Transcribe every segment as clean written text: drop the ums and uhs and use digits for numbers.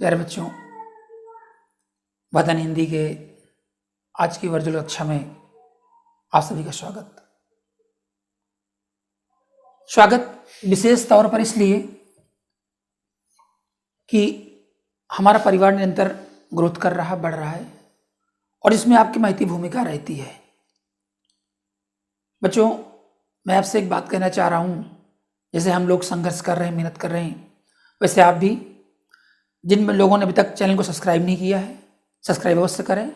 प्यारे बच्चों, वतन हिंदी के आज की वर्चुअल कक्षा में आप सभी का स्वागत विशेष तौर पर इसलिए कि हमारा परिवार निरंतर ग्रोथ कर रहा बढ़ रहा है और इसमें आपकी महती भूमिका रहती है। बच्चों, मैं आपसे एक बात कहना चाह रहा हूँ, जैसे हम लोग संघर्ष कर रहे हैं, मेहनत कर रहे हैं, वैसे आप भी जिन लोगों ने अभी तक चैनल को सब्सक्राइब नहीं किया है, सब्सक्राइब अवश्य करें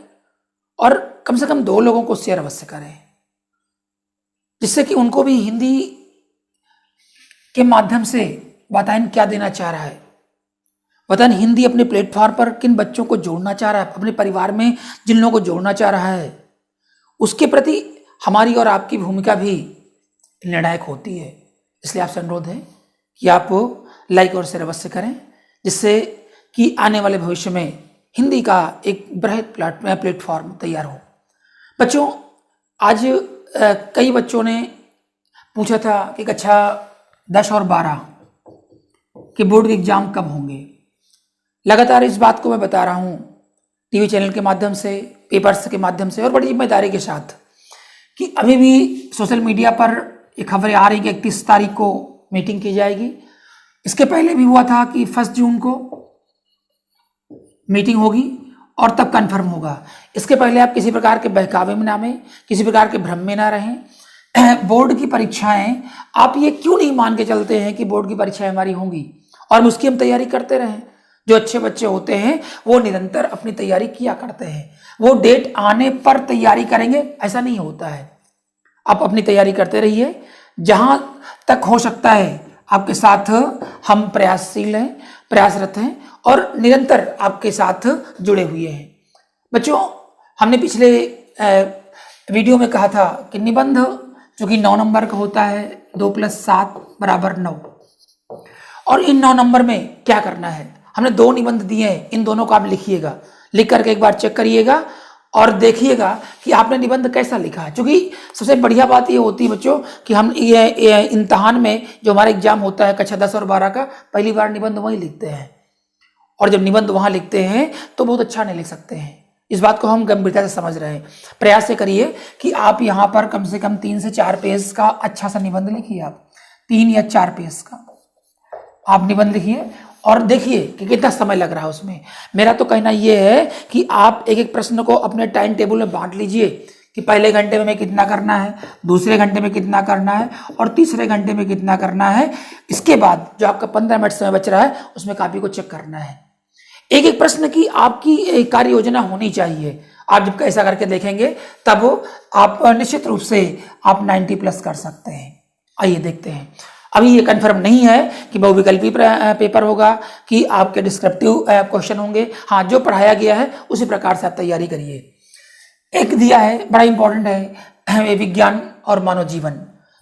और कम से कम 2 लोगों को शेयर अवश्य करें, जिससे कि उनको भी हिंदी के माध्यम से वतन क्या देना चाह रहा है, वतन हिंदी अपने प्लेटफॉर्म पर किन बच्चों को जोड़ना चाह रहा है, अपने परिवार में जिन लोगों को जोड़ना चाह रहा है, उसके प्रति हमारी और आपकी भूमिका भी निर्णायक होती है। इसलिए आपसे अनुरोध है कि आप लाइक और शेयर अवश्य करें, जिससे कि आने वाले भविष्य में हिंदी का एक बृहद प्लेटफॉर्म तैयार हो। बच्चों, आज कई बच्चों ने पूछा था कि कक्षा 10 और 12 के बोर्ड एग्जाम कब होंगे। लगातार इस बात को मैं बता रहा हूँ टीवी चैनल के माध्यम से, पेपर्स के माध्यम से और बड़ी जिम्मेदारी के साथ कि अभी भी सोशल मीडिया पर ये खबरें आ रही कि 31 तारीख को मीटिंग की जाएगी। इसके पहले भी हुआ था कि 1 जून को मीटिंग होगी और तब कंफर्म होगा। इसके पहले आप किसी प्रकार के बहकावे में ना आए, किसी प्रकार के भ्रम में ना रहें। बोर्ड की परीक्षाएं, आप ये क्यों नहीं मान के चलते हैं कि बोर्ड की परीक्षाएं हमारी होंगी और उसकी हम तैयारी करते रहें। जो अच्छे बच्चे होते हैं वो निरंतर अपनी तैयारी किया करते हैं, वो डेट आने पर तैयारी करेंगे ऐसा नहीं होता है। आप अपनी तैयारी करते रहिए, जहां तक हो सकता है आपके साथ हम प्रयासशील हैं, प्रयासरत हैं और निरंतर आपके साथ जुड़े हुए हैं। बच्चों, हमने पिछले वीडियो में कहा था कि निबंध जो कि 9 नंबर का होता है, 2 + 7 = 9, और इन 9 नंबर में क्या करना है। हमने 2 निबंध दिए हैं, इन दोनों को आप लिखिएगा, लिख करके एक बार चेक करिएगा और देखिएगा कि आपने निबंध कैसा लिखा है। क्योंकि सबसे बढ़िया बात ये होती है बच्चों कि हम ये इम्तहान में जो हमारा एग्जाम होता है कक्षा 10 और 12 का, पहली बार निबंध वहीं लिखते हैं और जब निबंध वहां लिखते हैं तो बहुत अच्छा नहीं लिख सकते हैं। इस बात को हम गंभीरता से समझ रहे हैं। प्रयास से करिए कि आप यहाँ पर कम से कम 3 से 4 पेज का अच्छा सा निबंध लिखिए। आप 3 या 4 पेज का आप निबंध लिखिए और देखिए कि कितना समय लग रहा है उसमें। मेरा तो कहना यह है कि आप एक एक प्रश्न को अपने टाइम टेबल में बांट लीजिए कि पहले घंटे में कितना करना है, दूसरे घंटे में कितना करना है और तीसरे घंटे में कितना करना है। इसके बाद जो आपका 15 मिनट समय बच रहा है उसमें कॉपी को चेक करना है। एक एक प्रश्न की आपकी कार्य योजना होनी चाहिए। आप जब ऐसा करके देखेंगे तब आप निश्चित रूप से आप 90+ कर सकते हैं। आइए देखते हैं। अभी ये कंफर्म नहीं है कि बहुविकल्पी पेपर होगा कि आपके डिस्क्रिप्टिव क्वेश्चन होंगे। हाँ, जो पढ़ाया गया है उसी प्रकार से आप तैयारी करिए। एक दिया है, बड़ा इंपॉर्टेंट है, विज्ञान और मानव जीवन।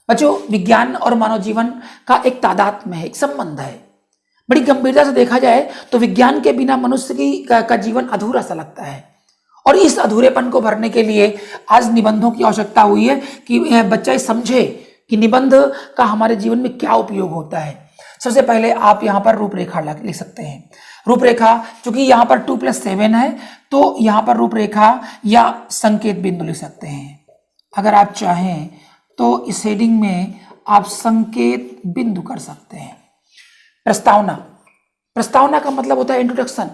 बच्चों, विज्ञान और मानव जीवन का एक तादात्म्य है, एक संबंध है। बड़ी गंभीरता से देखा जाए तो विज्ञान के बिना मनुष्य का जीवन अधूरा सा लगता है और इस अधूरेपन को भरने के लिए आज निबंधों की आवश्यकता हुई है कि बच्चा समझे कि निबंध का हमारे जीवन में क्या उपयोग होता है। सबसे पहले आप यहाँ पर रूपरेखा लिख सकते हैं। रूपरेखा, चूंकि यहाँ पर 2 + 7 है तो यहाँ पर रूपरेखा या संकेत बिंदु लिख सकते हैं। अगर आप चाहें तो इस हेडिंग में आप संकेत बिंदु कर सकते हैं। प्रस्तावना, प्रस्तावना का मतलब होता है इंट्रोडक्शन।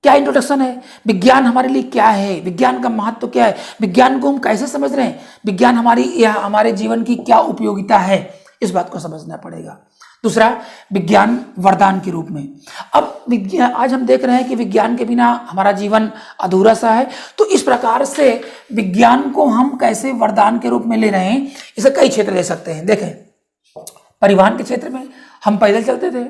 क्या इंट्रोडक्शन है, विज्ञान हमारे लिए क्या है, विज्ञान का महत्व क्या है, विज्ञान को हम कैसे समझ रहे हैं, विज्ञान हमारे जीवन की क्या उपयोगिता है, इस बात को समझना पड़ेगा। दूसरा, विज्ञान वरदान के रूप में। अब विज्ञान, आज हम देख रहे हैं कि विज्ञान के बिना हमारा जीवन अधूरा सा है, तो इस प्रकार से विज्ञान को हम कैसे वरदान के रूप में ले रहे हैं, इसे कई क्षेत्र ले सकते हैं। देखें, परिवहन के क्षेत्र में हम पैदल चलते थे,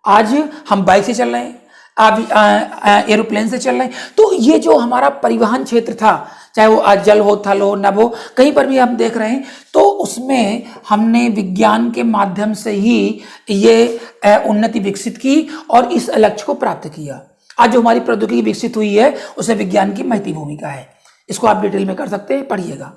आज हम बाइक से चल रहे हैं, आप एरोप्लेन से चल रहे हैं। तो ये जो हमारा परिवहन क्षेत्र था, चाहे वो आज जल हो, थल हो, नभ हो, कहीं पर भी हम देख रहे हैं, तो उसमें हमने विज्ञान के माध्यम से ही ये उन्नति विकसित की और इस लक्ष्य को प्राप्त किया। आज जो हमारी प्रौद्योगिकी विकसित हुई है उसमें विज्ञान की महती भूमिका है। इसको आप डिटेल में कर सकते हैं, पढ़िएगा।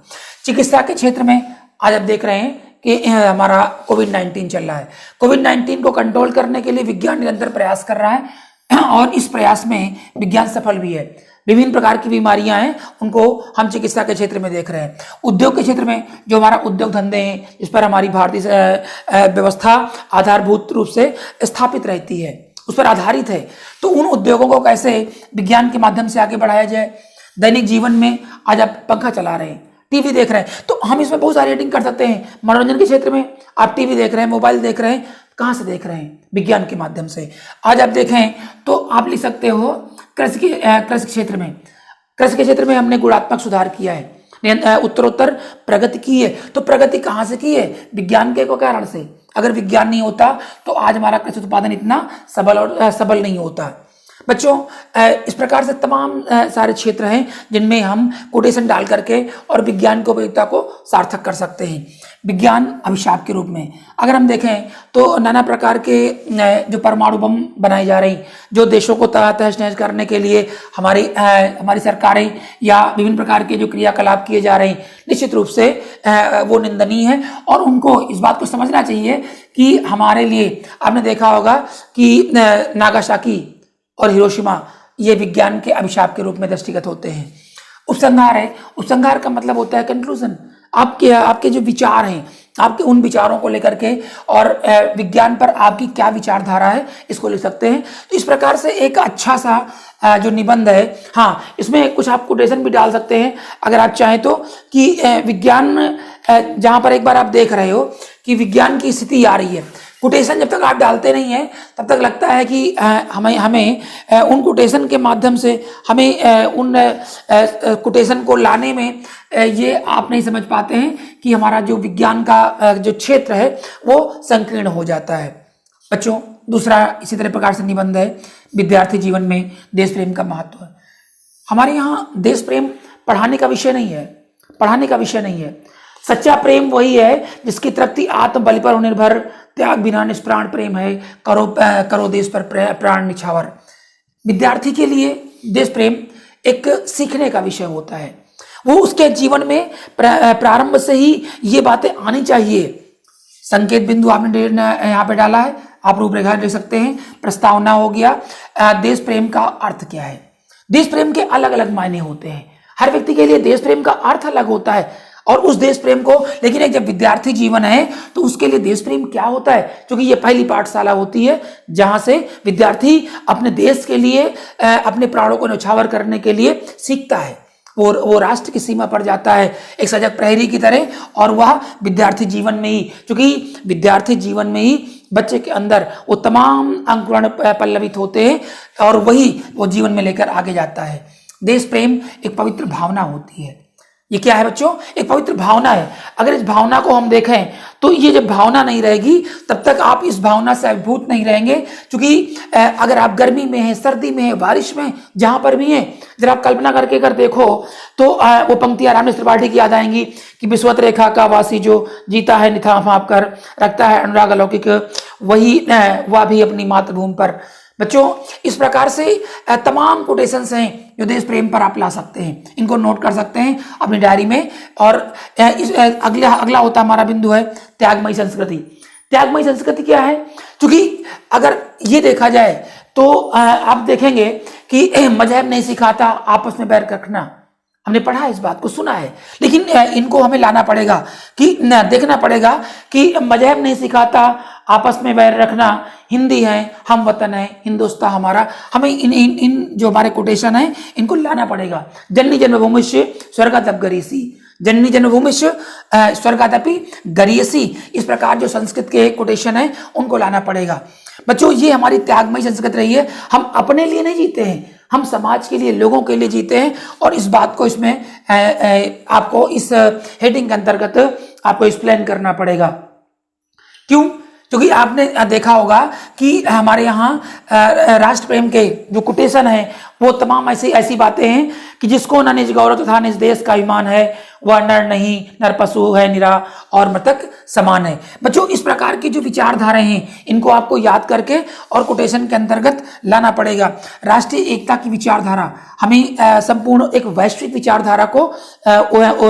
चिकित्सा के क्षेत्र में आज आप देख रहे हैं कि हमारा कोविड-19 चल रहा है। कोविड-19 को कंट्रोल करने के लिए विज्ञान निरंतर प्रयास कर रहा है। और इस प्रयास में विज्ञान सफल भी है। विभिन्न प्रकार की बीमारियां हैं उनको हम चिकित्सा के क्षेत्र में देख रहे हैं। उद्योग के क्षेत्र में जो हमारा उद्योग धंधे हैं, इस पर हमारी भारतीय व्यवस्था आधारभूत रूप से स्थापित रहती है, उस पर आधारित है। तो उन उद्योगों को कैसे विज्ञान के माध्यम से आगे बढ़ाया जाए। दैनिक जीवन में आज आप पंखा चला रहे हैं, टीवी देख रहे हैं, तो हम इसमें बहुत सारी एडिटिंग कर सकते हैं। मनोरंजन के क्षेत्र में आप टीवी देख रहे हैं, मोबाइल देख रहे हैं, कहाँ से देख रहे हैं? विज्ञान के माध्यम से। आज आप देखें तो आप लिख सकते हो कृषि क्षेत्र में, कृषि के क्षेत्र में हमने गुणात्मक सुधार किया है, उत्तरोत्तर प्रगति की है। तो प्रगति कहाँ से की है? विज्ञान के कारण से। अगर विज्ञान नहीं होता तो आज हमारा कृषि उत्पादन इतना सबल नहीं होता। बच्चों, इस प्रकार से तमाम सारे क्षेत्र हैं जिनमें हम कोटेशन डाल करके और विज्ञान की उपयोगिता को सार्थक कर सकते हैं। विज्ञान अभिशाप के रूप में अगर हम देखें तो नाना प्रकार के जो परमाणु बम बनाए जा रहे हैं, जो देशों को तहस नहस करने के लिए हमारी सरकारें या विभिन्न प्रकार के जो क्रियाकलाप किए जा रहे हैं, निश्चित रूप से वो निंदनीय है। और उनको इस बात को समझना चाहिए कि हमारे लिए, आपने देखा होगा कि नागासाकी और हिरोशिमा ये विज्ञान के अभिशाप के रूप में दृष्टिगत होते हैं। उपसंहार है, उपसंहार का मतलब होता है कंक्लूजन। आपके जो विचार हैं, आपके उन विचारों को लेकर के और विज्ञान पर आपकी क्या विचारधारा है, इसको लिख सकते हैं। तो इस प्रकार से एक अच्छा सा जो निबंध है, हाँ, इसमें कुछ आप कोटेशन भी डाल सकते हैं अगर आप चाहें तो, कि विज्ञान जहाँ पर एक बार आप देख रहे हो कि विज्ञान की स्थिति आ रही है, कोटेशन जब तक आप डालते नहीं हैं तब तक लगता है कि हमें उन कोटेशन के माध्यम से हमें उन कोटेशन को लाने में ये आप नहीं समझ पाते हैं कि हमारा जो विज्ञान का जो क्षेत्र है वो संकीर्ण हो जाता है। बच्चों, दूसरा इसी तरह प्रकार से निबंध है, विद्यार्थी जीवन में देश प्रेम का महत्व है। हमारे यहाँ देश प्रेम पढ़ाने का विषय नहीं है, पढ़ाने का विषय नहीं है। सच्चा प्रेम वही है जिसकी तृप्ति आत्म बलि पर निर्भर, त्याग बिना निष्प्राण प्रेम है, करो देश पर प्राण निछावर। विद्यार्थी के लिए देश प्रेम एक सीखने का विषय होता है। वो उसके जीवन में प्रारंभ से ही ये बातें आनी चाहिए। संकेत बिंदु आपने यहाँ पे डाला है, आप रूपरेखा लिख सकते हैं। प्रस्तावना हो गया, देश प्रेम का अर्थ क्या है। देश प्रेम के अलग अलग मायने होते हैं, हर व्यक्ति के लिए देश प्रेम का अर्थ अलग होता है। और उस देश प्रेम को, लेकिन एक जब विद्यार्थी जीवन है तो उसके लिए देश प्रेम क्या होता है, क्योंकि ये पहली पाठशाला होती है जहां से विद्यार्थी अपने देश के लिए अपने प्राणों को न्यौछावर करने के लिए सीखता है। वो राष्ट्र की सीमा पर जाता है एक सजग प्रहरी की तरह, और वह विद्यार्थी जीवन में ही, क्योंकि विद्यार्थी जीवन में ही बच्चे के अंदर वो तमाम अंकुरण पल्लवित होते हैं और वही वो जीवन में लेकर आगे जाता है। देश प्रेम एक पवित्र भावना होती है। ये क्या है बच्चों? एक पवित्र भावना है। अगर इस भावना को हम देखें तो ये जब भावना नहीं रहेगी तब तक आप इस भावना से अभिभूत नहीं रहेंगे, क्योंकि अगर आप गर्मी में हैं, सर्दी में हैं, बारिश में, जहां पर भी हैं, जरा आप कल्पना करके अगर देखो तो वो पंक्तियां रामनेश त्रिपाठी की याद आएंगी कि विश्वत रेखा का वासी जो जीता है निथा फाँप कर, रखता है अनुराग अलौकिक, वही वह भी अपनी मातृभूमि पर। बच्चों, इस प्रकार से तमाम कोटेशंस हैं जो देश प्रेम पर आप ला सकते हैं, इनको नोट कर सकते हैं अपनी डायरी में। और अगला होता हमारा बिंदु है त्यागमयी संस्कृति। त्यागमयी संस्कृति क्या है? क्योंकि अगर ये देखा जाए तो आप देखेंगे कि मजहब नहीं सिखाता आपस में बैर रखना, हमने पढ़ा है, इस बात को सुना है, लेकिन इनको हमें लाना पड़ेगा कि देखना पड़ेगा कि मजहब नहीं सिखाता आपस में बैर रखना, हिंदी है, हम वतन है, हिंदुस्तान हमारा, हमें इन जो हमारे कोटेशन है इनको लाना पड़ेगा। जननी जन्मभूमिश्च स्वर्गादपि गरीयसी, जननी जन्मभूमिश्च स्वर्गादपि गरीयसी, इस प्रकार जो संस्कृत के कोटेशन है उनको लाना पड़ेगा। बच्चों, ये हमारी त्यागमयी संस्कृति रही है। हम अपने लिए नहीं जीते हैं, हम समाज के लिए, लोगों के लिए जीते हैं। और इस बात को इसमें आपको इस हेडिंग के अंतर्गत आपको एक्सप्लेन करना पड़ेगा। क्यों? क्योंकि आपने देखा होगा कि हमारे यहाँ राष्ट्र प्रेम के जो कोटेशन है वो तमाम ऐसी बातें हैं कि जिसको न निज गौरव तथा निज देश का अभिमान है, वह नर नहीं, नर पशु है निरा और मृतक समान है। बच्चों, इस प्रकार की जो विचारधाराएं हैं इनको आपको याद करके और कोटेशन के अंतर्गत लाना पड़ेगा। राष्ट्रीय एकता की विचारधारा, हमें संपूर्ण एक वैश्विक विचारधारा को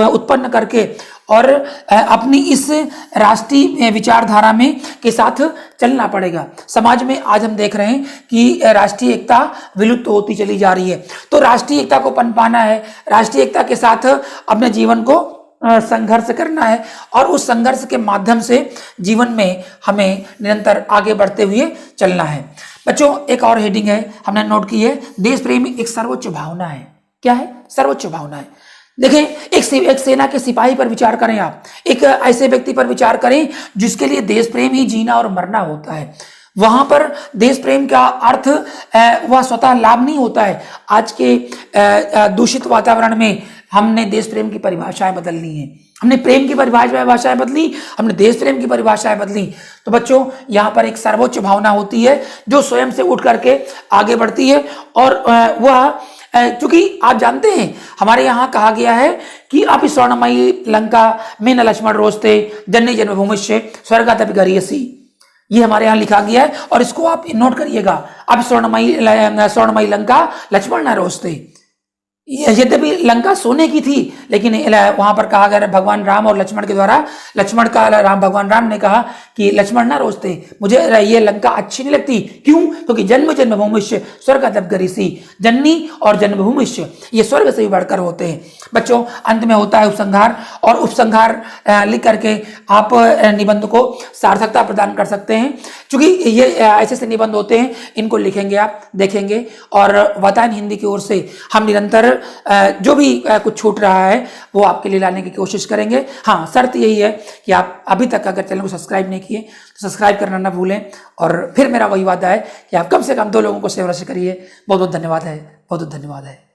उत्पन्न करके और अपनी इस राष्ट्रीय विचारधारा में के साथ चलना पड़ेगा। समाज में आज हम देख रहे हैं कि राष्ट्रीय एकता विलुप्त होती चली जा रही है, तो राष्ट्रीय एकता को पनपाना है, राष्ट्रीय एकता के साथ अपने जीवन को संघर्ष करना है और उस संघर्ष के माध्यम से जीवन में हमें निरंतर आगे बढ़ते हुए चलना है। बच्चों, एक और हेडिंग है हमने नोट की है, देश प्रेम एक सर्वोच्च भावना है। क्या है? सर्वोच्च भावना है। देखें, एक सेना के सिपाही पर विचार करें, आप एक ऐसे व्यक्ति पर विचार करें जिसके लिए देश प्रेम ही जीना और मरना होता है। वहां पर देश प्रेम का अर्थ वह स्वतः लाभ नहीं होता है। आज के दूषित वातावरण में हमने देश प्रेम की परिभाषाएं बदल ली हैं, हमने प्रेम की परिभाषाएं बदली, हमने देश प्रेम की परिभाषाएं बदली। तो बच्चों, यहाँ पर एक सर्वोच्च भावना होती है जो स्वयं से उठ करके आगे बढ़ती है और वह क्योंकि आप जानते हैं हमारे यहाँ कहा गया है कि आप इस स्वर्णमयी लंका में न लक्ष्मण रोस्ते जन्नी जन्मभूमिश्च स्वर्गादपि गरीयसी, ये हमारे यहाँ लिखा गया है और इसको आप नोट करिएगा। आप स्वर्णमयी लंका लक्ष्मण न रोस्ते, यद्यपि लंका सोने की थी, लेकिन वहां पर कहा गया भगवान राम और लक्ष्मण के द्वारा, भगवान राम ने कहा कि लक्ष्मण ना रोस्ते, मुझे ये लंका अच्छी नहीं लगती। क्यों? क्योंकि जन्म जन्मभूमिश्च स्वर्गादपि गरीयसी, जननी और जन्मभूमिश्च ये स्वर्ग से भी बढ़कर होते हैं। बच्चों, अंत में होता है उपसंहार, और उपसंहार लिख करके आप निबंध को सार्थकता प्रदान कर सकते हैं। क्योंकि ये ऐसे निबंध होते हैं, इनको लिखेंगे, आप देखेंगे और वातायन हिंदी की ओर से हम निरंतर जो भी कुछ छूट रहा है वो आपके लिए लाने की कोशिश करेंगे। हाँ, शर्त यही है कि आप अभी तक अगर चैनल को सब्सक्राइब नहीं किए तो सब्सक्राइब करना ना भूलें, और फिर मेरा वही वादा है कि आप कम से कम 2 लोगों को शेयर करिए। बहुत बहुत धन्यवाद है, बहुत बहुत धन्यवाद है।